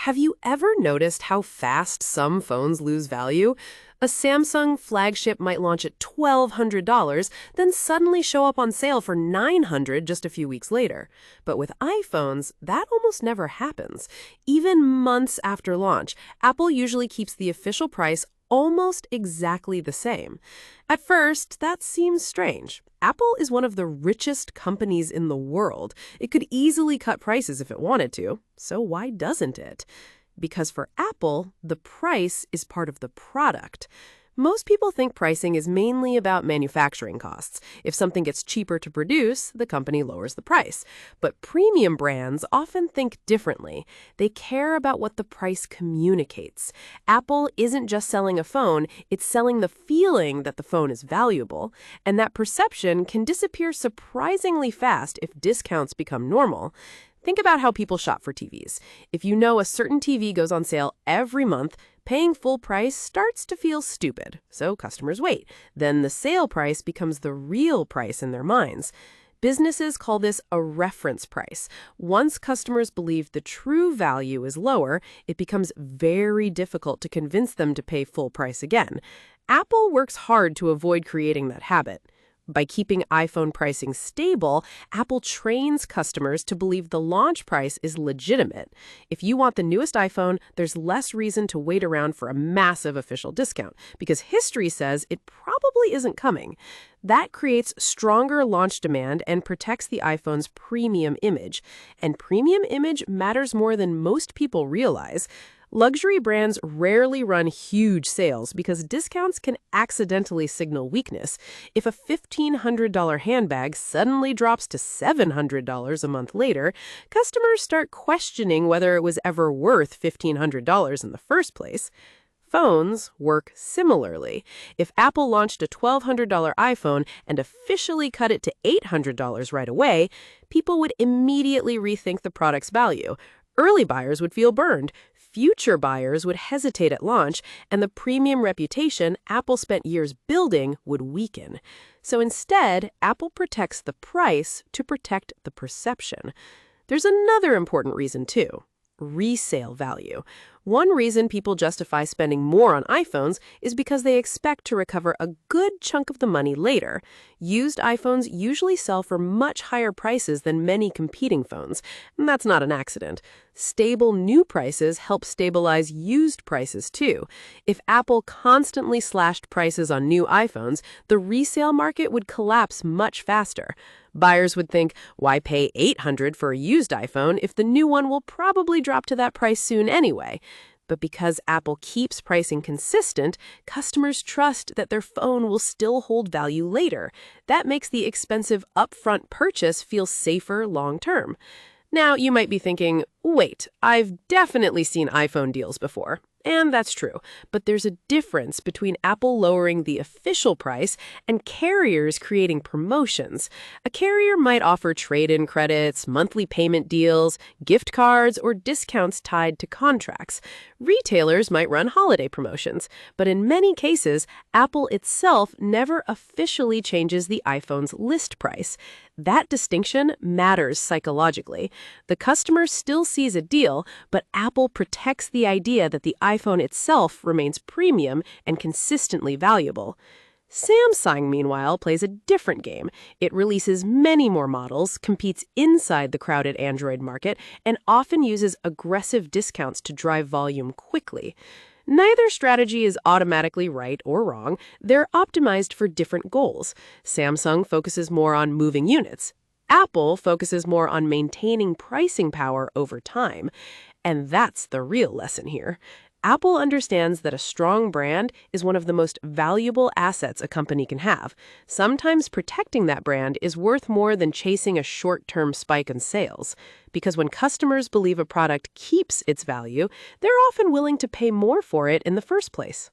Have you ever noticed how fast some phones lose value? A Samsung flagship might launch at $1,200, then suddenly show up on sale for $900 just a few weeks later. But with iPhones, that almost never happens. Even months after launch, Apple usually keeps the official price almost exactly the same. At first, that seems strange. Apple is one of the richest companies in the world. It could easily cut prices if it wanted to, so why doesn't it? Because for Apple, the price is part of the product. Most people think pricing is mainly about manufacturing costs. If something gets cheaper to produce, the company lowers the price. But premium brands often think differently. They care about what the price communicates. Apple isn't just selling a phone, it's selling the feeling that the phone is valuable. And that perception can disappear surprisingly fast if discounts become normal. Think about how people shop for TVs. If you know a certain TV goes on sale every month, paying full price starts to feel stupid, so customers wait. Then the sale price becomes the real price in their minds. Businesses call this a reference price. Once customers believe the true value is lower, it becomes very difficult to convince them to pay full price again. Apple works hard to avoid creating that habit. By keeping iPhone pricing stable, Apple trains customers to believe the launch price is legitimate. If you want the newest iPhone, there's less reason to wait around for a massive official discount, because history says it probably isn't coming. That creates stronger launch demand and protects the iPhone's premium image. And premium image matters more than most people realize. Luxury brands rarely run huge sales because discounts can accidentally signal weakness. If a $1,500 handbag suddenly drops to $700 a month later, customers start questioning whether it was ever worth $1,500 in the first place. Phones work similarly. If Apple launched a $1,200 iPhone and officially cut it to $800 right away, people would immediately rethink the product's value. Early buyers would feel burned. Future buyers would hesitate at launch, and the premium reputation Apple spent years building would weaken. So instead, Apple protects the price to protect the perception. There's another important reason, too: resale value. One reason people justify spending more on iPhones is because they expect to recover a good chunk of the money later. Used iPhones usually sell for much higher prices than many competing phones, and that's not an accident. Stable new prices help stabilize used prices, too. If Apple constantly slashed prices on new iPhones, the resale market would collapse much faster. Buyers would think, why pay $800 for a used iPhone if the new one will probably drop to that price soon anyway? But because Apple keeps pricing consistent, customers trust that their phone will still hold value later. That makes the expensive upfront purchase feel safer long-term. Now, you might be thinking, wait, I've definitely seen iPhone deals before. And that's true, but there's a difference between Apple lowering the official price and carriers creating promotions. A carrier might offer trade-in credits, monthly payment deals, gift cards, or discounts tied to contracts. Retailers might run holiday promotions, but in many cases, Apple itself never officially changes the iPhone's list price. That distinction matters psychologically. The customer still sees a deal, but Apple protects the idea that the iPhone itself remains premium and consistently valuable. Samsung, meanwhile, plays a different game. It releases many more models, competes inside the crowded Android market, and often uses aggressive discounts to drive volume quickly. Neither strategy is automatically right or wrong. They're optimized for different goals. Samsung focuses more on moving units. Apple focuses more on maintaining pricing power over time. And that's the real lesson here. Apple understands that a strong brand is one of the most valuable assets a company can have. Sometimes protecting that brand is worth more than chasing a short-term spike in sales. Because when customers believe a product keeps its value, they're often willing to pay more for it in the first place.